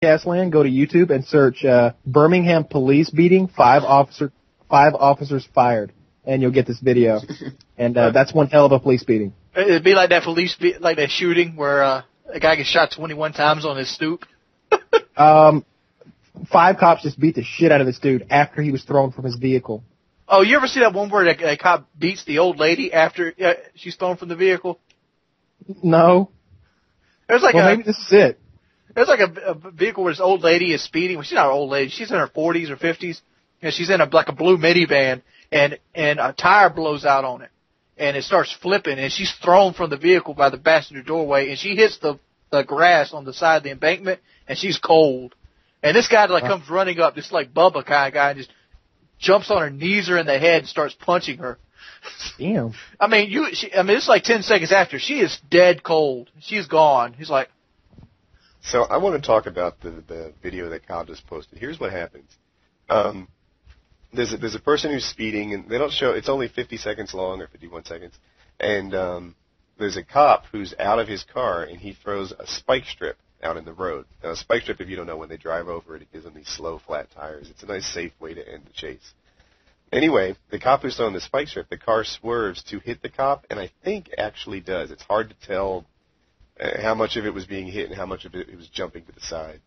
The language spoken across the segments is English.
podcast land, go to YouTube and search Birmingham police beating, 5 officers fired, and you'll get this video. And that's one hell of a police beating. It'd be like that like that shooting where a guy gets shot 21 times on his stoop. 5 cops just beat the shit out of this dude after he was thrown from his vehicle. Oh, you ever see that one where a cop beats the old lady after she's thrown from the vehicle? No. There's like maybe this is it. There's like a vehicle where this old lady is speeding. Well, she's not an old lady. She's in her 40s or 50s, and she's in a blue minivan, and a tire blows out on it, and it starts flipping, and she's thrown from the vehicle by the passenger doorway, and she hits the grass on the side of the embankment, and she's cold. And this guy comes running up, this like Bubba kind of guy, and just jumps on her, knees her in the head, and starts punching her. Damn. I mean, it's like 10 seconds after. She is dead cold. She's gone. He's like. So I want to talk about the video that Kyle just posted. Here's what happens. There's a person who's speeding, and they don't show. It's only 50 seconds long or 51 seconds. And there's a cop who's out of his car, and he throws a spike strip out in the road. Now, a spike strip, if you don't know, when they drive over it, it gives them these slow, flat tires. It's a nice, safe way to end the chase. Anyway, the cop who's throwing the spike strip, the car swerves to hit the cop, and I think actually does. It's hard to tell how much of it was being hit and how much of it was jumping to the side.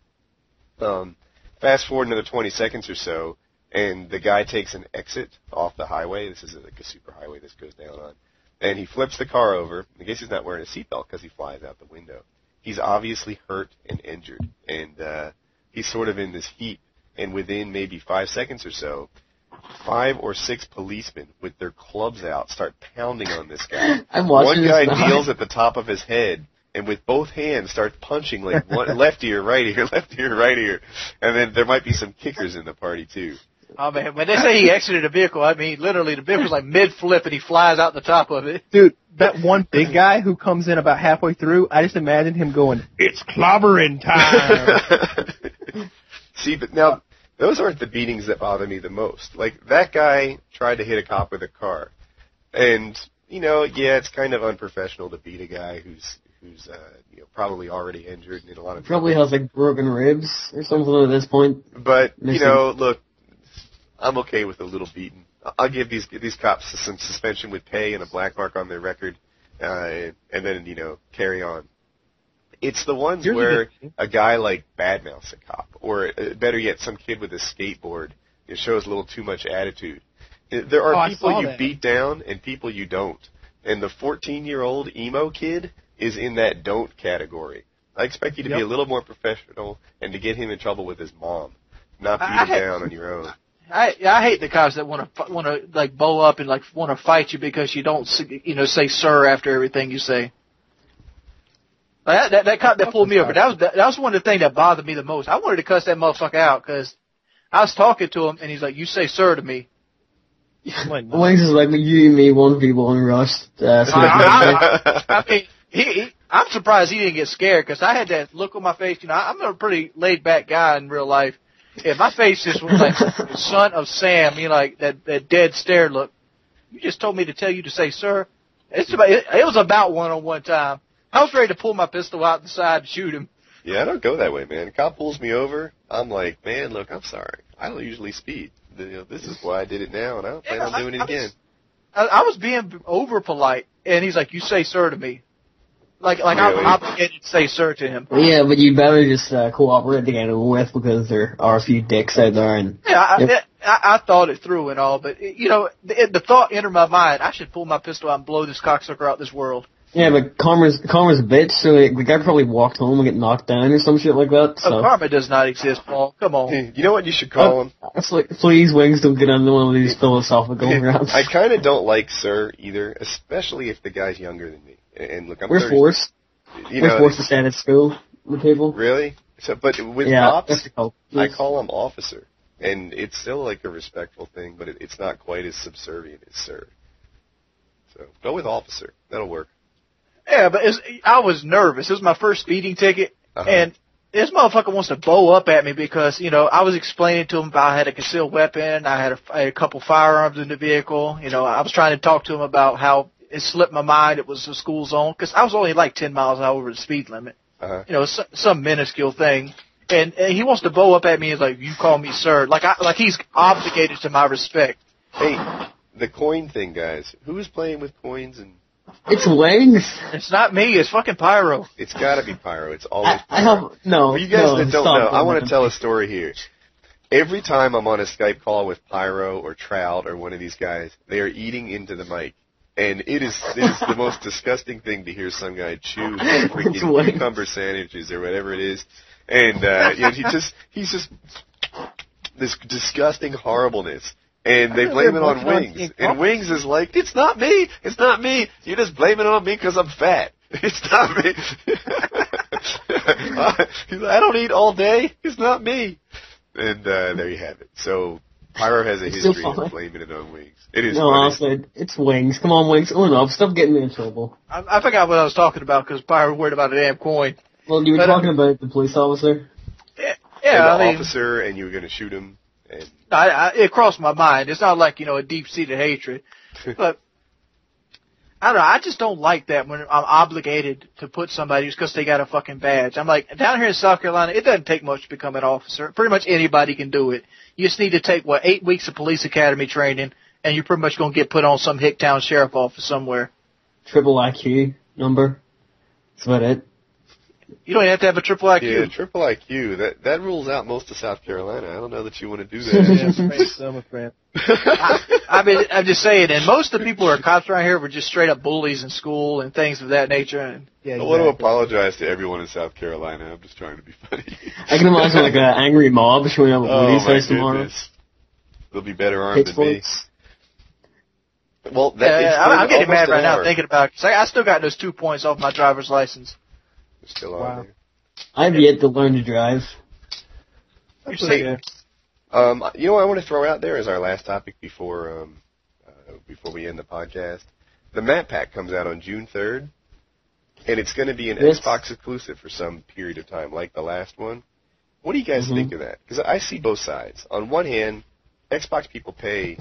Fast forward another 20 seconds or so, and the guy takes an exit off the highway. This is like a super highway this goes down on. And he flips the car over. I guess he's not wearing a seatbelt because he flies out the window. He's obviously hurt and injured, and he's sort of in this heap. And within maybe 5 seconds or so, 5 or 6 policemen with their clubs out start pounding on this guy. One guy kneels at the top of his head and with both hands starts punching like left ear, right ear, left ear, right ear. And then there might be some kickers in the party too. Oh man, when they say he exited a vehicle, I mean literally the vehicle's like mid-flip and he flies out the top of it. Dude, that one big guy who comes in about halfway through, I just imagine him going, "It's clobbering time." See, but now, those aren't the beatings that bother me the most. Like, that guy tried to hit a cop with a car. And, yeah, it's kind of unprofessional to beat a guy who's probably already injured and in a lot of trouble. Probably has, like, broken ribs or something at this point. But, look, I'm okay with a little beating. I'll give these cops some suspension with pay and a black mark on their record, and then, carry on. It's the ones where a guy like badmouths a cop, or better yet, some kid with a skateboard shows a little too much attitude. There are people you beat down and people you don't. And the 14-year-old emo kid is in that don't category. I expect you to be a little more professional and to get him in trouble with his mom, not beat him down on your own. I hate the cops that want to like bow up and like want to fight you because you don't say sir after everything you say. That cop that pulled me over, that was one of the things that bothered me the most. I wanted to cuss that motherfucker out because I was talking to him and he's like, "You say sir to me." Wings is like you and me, 1v1 rushed. I mean, I'm surprised he didn't get scared because I had that look on my face. I'm a pretty laid back guy in real life. If my face just was like the son of Sam, like that dead stare look. You just told me to tell you to say sir. It was about one-on-one time. I was ready to pull my pistol out the side and shoot him. Yeah, I don't go that way, man. A cop pulls me over, I'm like, man, look, I'm sorry. I don't usually speed. This is why I did it now, and I don't plan on doing it again. I was being over polite, and he's like, "You say sir to me." Like really? I'm obligated to say sir to him. Yeah, but you better just cooperate to get it with because there are a few dicks out there. And I thought it through and all, but the thought entered my mind: I should pull my pistol out and blow this cocksucker out this world. Yeah, but karma's a bitch, so the guy probably walked home and get knocked down or some shit like that. So. Karma does not exist, Paul. Come on. You know what you should call him? It's like, please, Wings, don't get into one of these philosophical rounds. I kind of don't like sir either, especially if the guy's younger than me. And look, I'm We're forced. We're forced to stand at school with people. Really? So, but with cops, I call him officer. And it's still like a respectful thing, but it's not quite as subservient as sir. So go with officer. That'll work. Yeah, but I was nervous. It was my first speeding ticket, and this motherfucker wants to bow up at me because, I was explaining to him about I had a concealed weapon, I had a couple firearms in the vehicle. I was trying to talk to him about how it slipped my mind it was a school zone because I was only like 10 miles over the speed limit. Some minuscule thing. and he wants to bow up at me and like, you call me sir, like he's obligated to my respect. Hey, the coin thing, guys. Who's playing with coins and? It's Wings. It's not me. It's fucking Pyro. It's got to be Pyro. It's always Pyro. I have no. For you guys that don't know, I want to tell it. a story here. Every time I'm on a Skype call with Pyro or Trout or one of these guys, they are eating into the mic. And it is the most disgusting thing to hear some guy chew freaking cucumber sandwiches or whatever it is. And, he's just this disgusting horribleness. And they blame it on Wings. And Wings is like, it's not me. It's not me. You're just blaming it on me because I'm fat. It's not me. He's like, I don't eat all day. It's not me. And there you have it. So Pyro has a history of blaming it on Wings. It is funny. Honestly, it's Wings. Come on, Wings. Own up. Stop getting me in trouble. I forgot what I was talking about because Pyro worried about a damn coin. Well, you were talking about the police officer? Yeah, and the officer, and you were going to shoot him. And it crossed my mind. It's not like, a deep-seated hatred. But, I don't know, I just don't like that when I'm obligated to put somebody just because they got a fucking badge. I'm like, down here in South Carolina, it doesn't take much to become an officer. Pretty much anybody can do it. You just need to take, 8 weeks of police academy training, and you're pretty much going to get put on some Hicktown sheriff office somewhere. Triple IQ number. That's about it. You don't have to have a triple IQ. Yeah, triple IQ. That rules out most of South Carolina. I don't know that you want to do that. I'm just saying, and most of the people who are cops around here were just straight up bullies in school and things of that nature. And I want to apologize to everyone in South Carolina. I'm just trying to be funny. I can imagine like an angry mob showing up at Woody's house tomorrow. They'll be better armed than me. Well, I'm getting mad right now thinking about it. 'Cause I still got those 2 points off my driver's license. Still on there. I've yet to learn to drive. Hey, I want to throw out there as our last topic before we end the podcast. The map pack comes out on June 3rd, and it's going to be an Xbox exclusive for some period of time, like the last one. What do you guys think of that? Because I see both sides. On one hand, Xbox people pay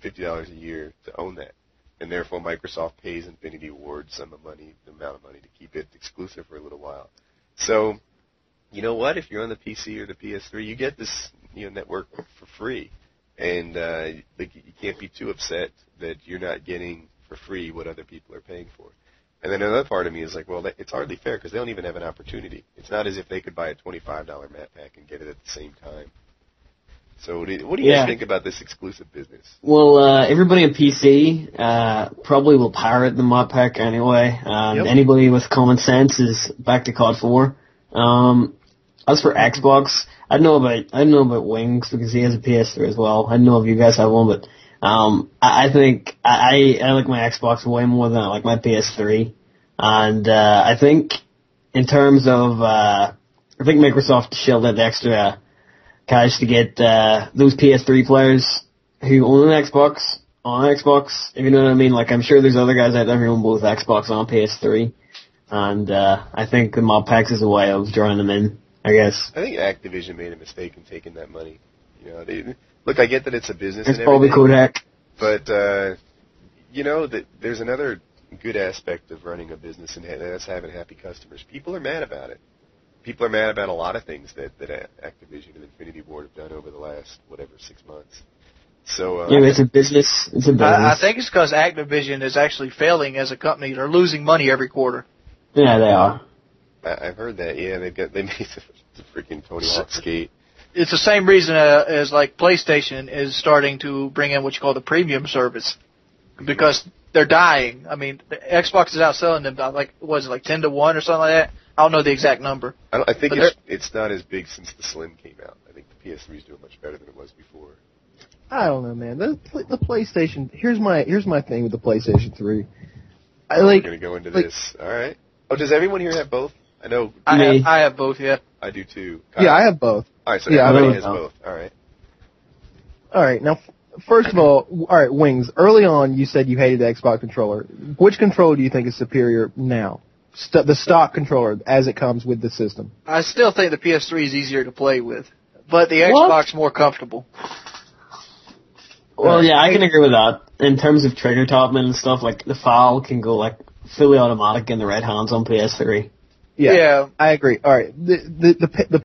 $50 a year to own that. And therefore, Microsoft pays Infinity Ward the amount of money to keep it exclusive for a little while. So, you know what? If you're on the PC or the PS3, you get this network for free, and you can't be too upset that you're not getting for free what other people are paying for. And then another part of me is like, well, it's hardly fair because they don't even have an opportunity. It's not as if they could buy a $25 map pack and get it at the same time. So what do you guys think about this exclusive business? Well, everybody on PC probably will pirate the mod pack anyway. Anybody with common sense is back to COD 4. As for Xbox, I don't know about Wings because he has a PS3 as well. I don't know if you guys have one, but I think I like my Xbox way more than I like my PS3. And I think in terms of I think Microsoft shelled out the extra cash to get those PS3 players who own an Xbox on Xbox, if you know what I mean. Like, I'm sure there's other guys out there who own both Xbox and PS3, and I think the mod packs is a way of drawing them in, I guess. I think Activision made a mistake in taking that money. Look, I get that it's a business it's and probably everything, Kodak. but that there's another good aspect of running a business, and that's having happy customers. People are mad about it. People are mad about a lot of things that Activision and Infinity Ward have done over the last, 6 months. So it's a business. It's a business. I think it's because Activision is actually failing as a company. They're losing money every quarter. Yeah, they are. I've heard that. Yeah, they made the freaking Tony Hawk skate. It's the same reason as like PlayStation is starting to bring in what you call the premium service, because they're dying. I mean, Xbox is outselling them by 10 to 1 or something like that. I don't know the exact number. I think it's not as big since the Slim came out. I think the PS3 is doing much better than it was before. I don't know, man. The PlayStation. Here's my thing with the PlayStation 3. We're going to go into this. All right. Oh, does everyone here have both? I know. I have both. Yeah. I do too. Kyle. Yeah, I have both. All right, so everybody has both. All right. All right. Now, first of all, Wings. Early on, you said you hated the Xbox controller. Which controller do you think is superior now? The stock controller as it comes with the system. I still think the PS3 is easier to play with, but the Xbox more comfortable. Well, yeah, I can agree with that. In terms of trigger topman and stuff, like the file can go fully automatic in the right hands on PS3. Yeah, I agree. All right, the